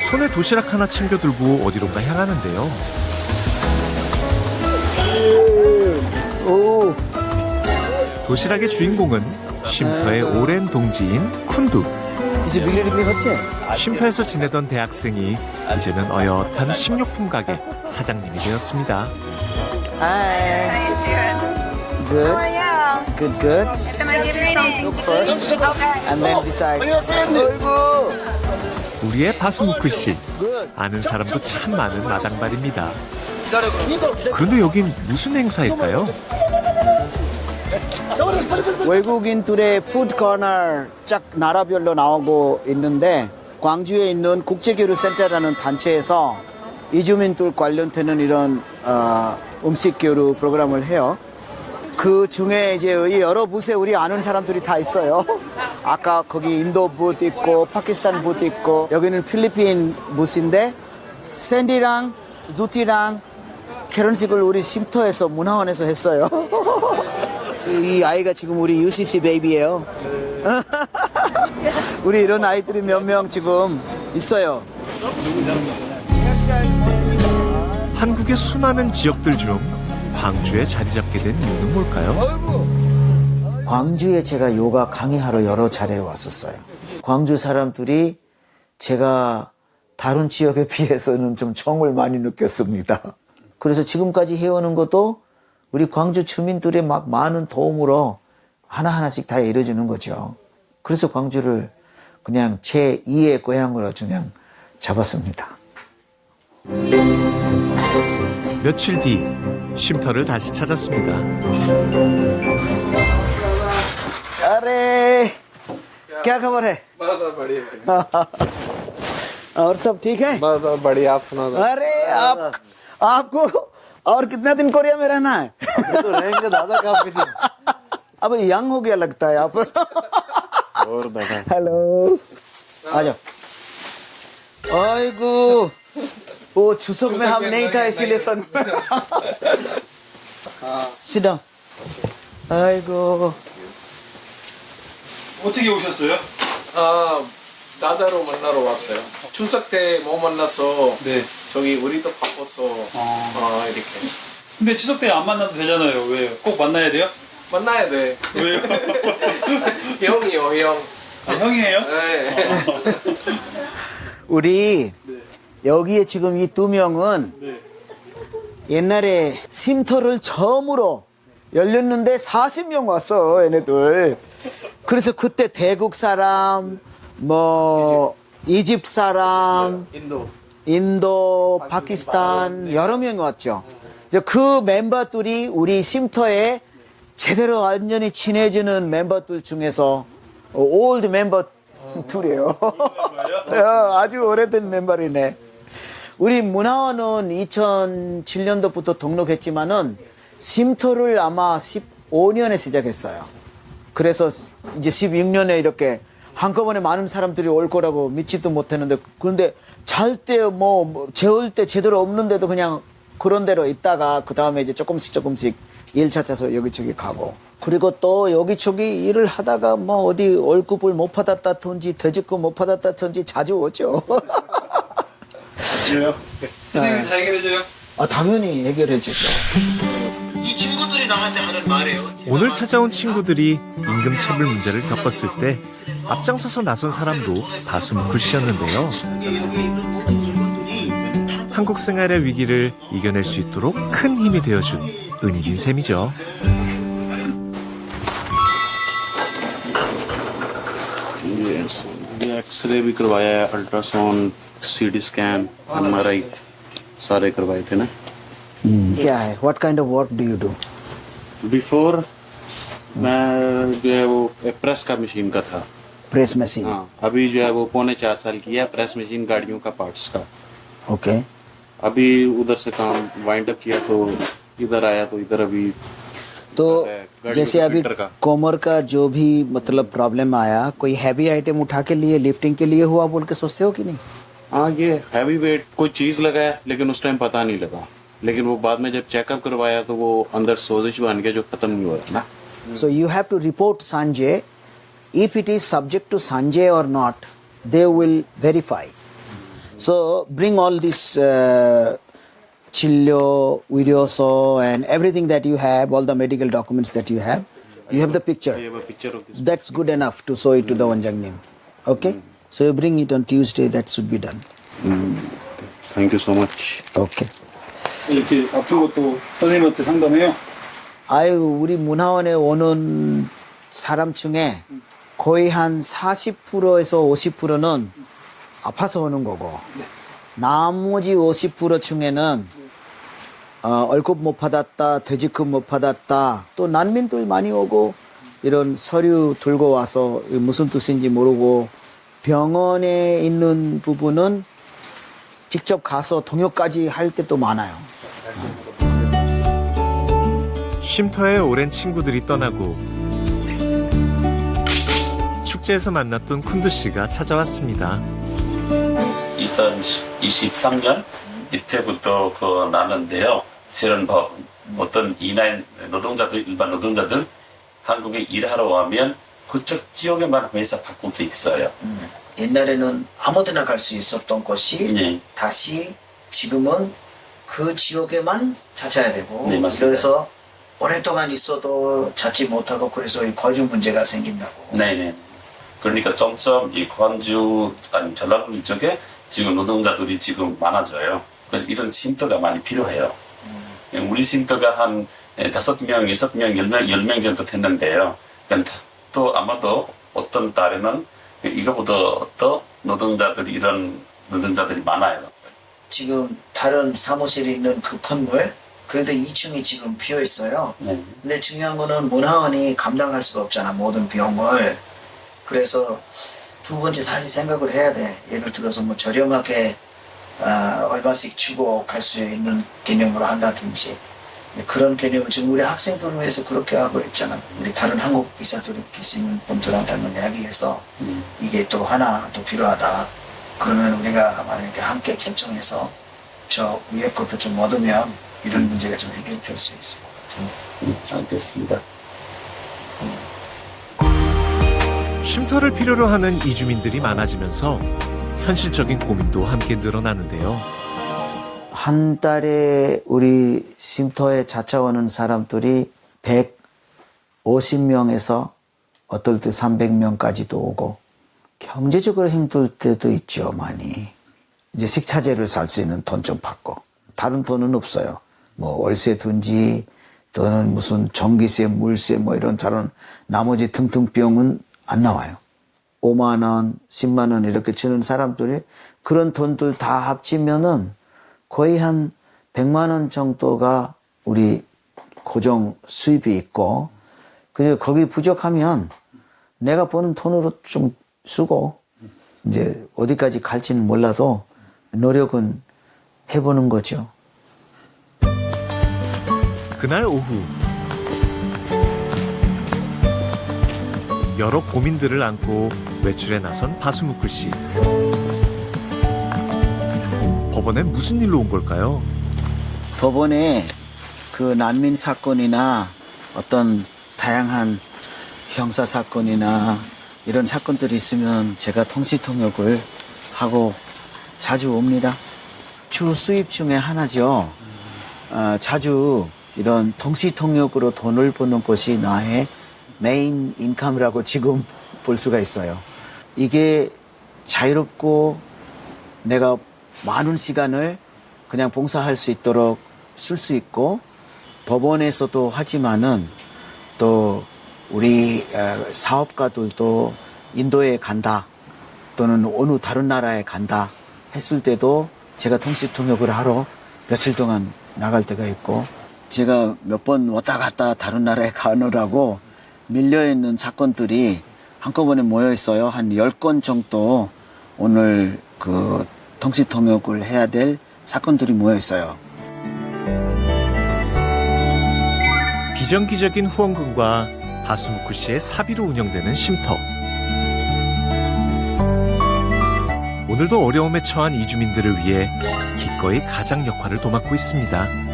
손에 도시락 하나 챙겨들고 어디론가 향하는데요. 오. 도시락의 주인공은 쉼터의 오랜 동지인 쿤두. 이제 밀리리리 했지? 쉼터에서 지내던 대학생이 이제는 어엿한 식료품 가게 사장님이 되었습니다. Hi. Good. Good, good. Look first and then decide. 어이구. 우리의 바스무크 씨. 아는 사람도 참 많은 마당발입니다. 그런데 여긴 무슨 행사일까요? 외국인들의 푸드 코너 쫙 나라별로 나오고 있는데 광주에 있는 국제교류센터라는 단체에서 이주민들 관련되는 이런 음식 교류 프로그램을 해요. 그 중에 이제 여러 부스에 우리 아는 사람들이 다 있어요. 아까 거기 인도 부스 있고 파키스탄 부스 있고 여기는 필리핀 부스인데 샌디랑 루티랑 결혼식을 우리 쉼터에서 문화원에서 했어요. 이 아이가 지금 우리 UCC 베이비예요. 우리 이런 아이들이 몇 명 지금 있어요. 한국의 수많은 지역들 중 광주에 자리 잡게 된 이유는 뭘까요? 광주에 제가 요가 강의하러 여러 차례 왔었어요. 광주 사람들이 제가 다른 지역에 비해서는 좀 정을 많이 느꼈습니다. 그래서 지금까지 해오는 것도 우리 광주 주민들의 막 많은 도움으로 하나하나씩 다 이루어지는 거죠. 그래서 광주를 그냥 제2의 고향으로 그냥 잡았습니다. 며칠 뒤 쉼터를 다시 찾았습니다. अरे क्या खबर है? बस बढ़िया और सब ठीक है? बस बढ़िया आप सुना दो अरे आपको और कितना दिन कोरिया में रहना है? तो रहेंगे दादा काफी दिन। अब यंग हो गया लगता है आप। और दादा हेलो आ जाओ। आइगो वो 추석 में हम नहीं था इसीलिए सन। Sit down. 아이고. 어떻게 오셨어요? 아 나다로 만나러 왔어요. 추석 때 못 만나서 네. 저기 우리도 바빠서 이렇게 근데 추석 때 안 만나도 되잖아요. 왜요? 꼭 만나야 돼요? 만나야 돼. 왜요? 형이요 형. 아, 형이에요? 네. 우리 여기에 지금 이 두 명은 네. 옛날에 쉼터를 처음으로 열렸는데 40명 왔어 얘네들. 그래서 그때 태국 사람, 뭐 이집트 사람, 인도, 파키스탄 여러 명 왔죠. 이제 그 멤버들이 우리 쉼터에 제대로 완전히 친해지는 멤버들 중에서 올드 멤버들이에요. 아주 오래된 멤버이네. 우리 문화원은 2007년도부터 등록했지만은 쉼터를 아마 15년에 시작했어요. 그래서 이제 16년에 이렇게 한꺼번에 많은 사람들이 올 거라고 믿지도 못했는데 그런데 잘 때 뭐 재울 때 제대로 없는데도 그냥 그런 대로 있다가 그 다음에 이제 조금씩 일 찾아서 여기저기 가고 그리고 또 여기저기 일을 하다가 뭐 어디 월급을 못 받았다든지 퇴직금 못 받았다든지 자주 오죠. 그래요? 선생님 다 해결해줘요? 아 당연히 해결해 주죠. 이 친구들이 나한테 하는 말이에요. 오늘 찾아온 친구들이 임금체불 문제를 겪었을 때 앞장서서 나선 사람도 바스무크 씨였는데요. 한국 생활의 위기를 이겨낼 수 있도록 큰 힘이 되어준 은인인 셈이죠. एक्सरे भी करवाया है, अल्ट्रासाउंड, सीटी स्कैन, एमआरआई सारे करवाए थे ना। क्या है? What kind of work do you do? Before मैं जो है वो प्रेस का मशीन का था। Press machine. हाँ, अभी जो है वो 3.25 साल की है प्रेस मशीन गाड़ियों का पार्ट्स का। Okay. अभी उधर से काम वाइंड अप किया तो इधर आया तो इधर अभी तो गाड़ियों जैसे के अभी फिल्टर का। कोमर का जो भी मतलब प्रॉब्लम आया कोई हैवी आइटम उठा के लिए लिफ्टिंग के लिए हुआ बोल के सोचते हो कि नहीं? हाँ ये हैवी वेट कोई चीज लगाया लेकिन उस टाइम पता नहीं लगा, लेकिन वो बाद में जब चेकअप करवाया तो वो अंदर सोजिश बन गया जो खत्म नहीं हुआ था ना। So you have to report Sanjay. If it is subject to Sanjay or not, they will verify. So bring all this 진료, 의료소 and everything that you have, all the medical documents that you have. You have the picture. I have a picture of this. That's good enough to show it to the 원장님. Okay? So you bring it on Tuesday. That should be done. Thank you so much. Okay. 이렇게 아픈 것도 선생님한테 상담해요? 아유, 우리 문화원에 오는 사람 중에 거의 한 40%에서 50%는 아파서 오는 거고, 나머지 50% 중에는 월급 못 받았다, 퇴직금 못 받았다, 또 난민들 많이 오고 이런 서류 들고 와서 무슨 뜻인지 모르고 병원에 있는 부분은 직접 가서 동역까지 할 때도 많아요. 쉼터에 오랜 친구들이 떠나고 축제에서 만났던 쿤두 씨가 찾아왔습니다. 2023년 이때부터 나는데요. 새로운 법, 어떤 이날 노동자들, 일반 노동자들 한국에 일하러 오면 그쪽 지역에만 회사 바꿀 수 있어요. 옛날에는 아무데나 갈 수 있었던 것이 네. 다시 지금은 그 지역에만 찾아야 되고, 네, 맞습니다. 그래서 오랫동안 있어도 찾지 못하고 그래서 이 거주 문제가 생긴다고. 네네. 그러니까 점점 이 광주 아니 전라도 쪽에 지금 노동자들이 지금 많아져요. 그래서 이런 쉼터가 많이 필요해요. 우리 쉼터가 한 5명, 6명, 10명 정도 됐는데요. 그러니까 또 아마도 어떤 달에는 이거보다 더 노동자들이 이런 노동자들이 많아요. 지금 다른 사무실에 있는 그 건물, 그래도 2층이 지금 비어 있어요. 네. 근데 중요한 거는 문화원이 감당할 수가 없잖아, 모든 비용을. 그래서 두 번째 다시 생각을 해야 돼. 예를 들어서 뭐 저렴하게 얼마씩 주고 갈 수 있는 개념으로 한다든지, 그런 개념을 지금 우리 학생들을 위해서 그렇게 하고 있잖아. 우리 다른 한국 의사들이 계신 분들한테는 이야기해서 이게 또 하나 더 필요하다. 그러면 우리가 만약에 함께 결정해서 저 위에 것도 좀 얻으면 이런 문제가 좀 해결될 수 있을 것 같아요. 알겠습니다. 쉼터를 필요로 하는 이주민들이 많아지면서 현실적인 고민도 함께 늘어나는데요. 한 달에 우리 쉼터에 찾아오는 사람들이 150명에서 어떨 때 300명까지도 오고, 경제적으로 힘들 때도 있죠, 많이. 이제 식차제를 살 수 있는 돈 좀 받고, 다른 돈은 없어요. 뭐 월세 둔지 또는 무슨 전기세, 물세 뭐 이런 다른 나머지 등등 비용은 안 나와요. 5만 원, 10만 원 이렇게 주는 사람들이 그런 돈들 다 합치면은 거의 한 100만 원 정도가 우리 고정 수입이 있고, 그리고 거기 부족하면 내가 버는 돈으로 좀 쓰고, 이제 어디까지 갈지는 몰라도 노력은 해보는 거죠. 그날 오후 여러 고민들을 안고 외출에 나선 바수무크 씨. 법원에 무슨 일로 온 걸까요? 법원에 그 난민 사건이나 어떤 다양한 형사 사건이나 이런 사건들이 있으면 제가 통시통역을 하고 자주 옵니다. 주 수입 중에 하나죠. 자주 이런 통시통역으로 돈을 버는 것이 나의 메인 인컴이라고 지금 볼 수가 있어요. 이게 자유롭고 내가 많은 시간을 그냥 봉사할 수 있도록 쓸 수 있고, 법원에서도 하지만은 또 우리 사업가들도 인도에 간다 또는 어느 다른 나라에 간다 했을 때도 제가 통시통역을 하러 며칠 동안 나갈 때가 있고, 제가 몇 번 왔다 갔다 다른 나라에 가느라고 밀려있는 사건들이 한꺼번에 모여 있어요. 한 10건 정도 오늘 그 통시통역을 해야 될 사건들이 모여 있어요. 비정기적인 후원금과 바수무크 씨의 사비로 운영되는 쉼터. 오늘도 어려움에 처한 이주민들을 위해 기꺼이 가장 역할을 도맡고 있습니다.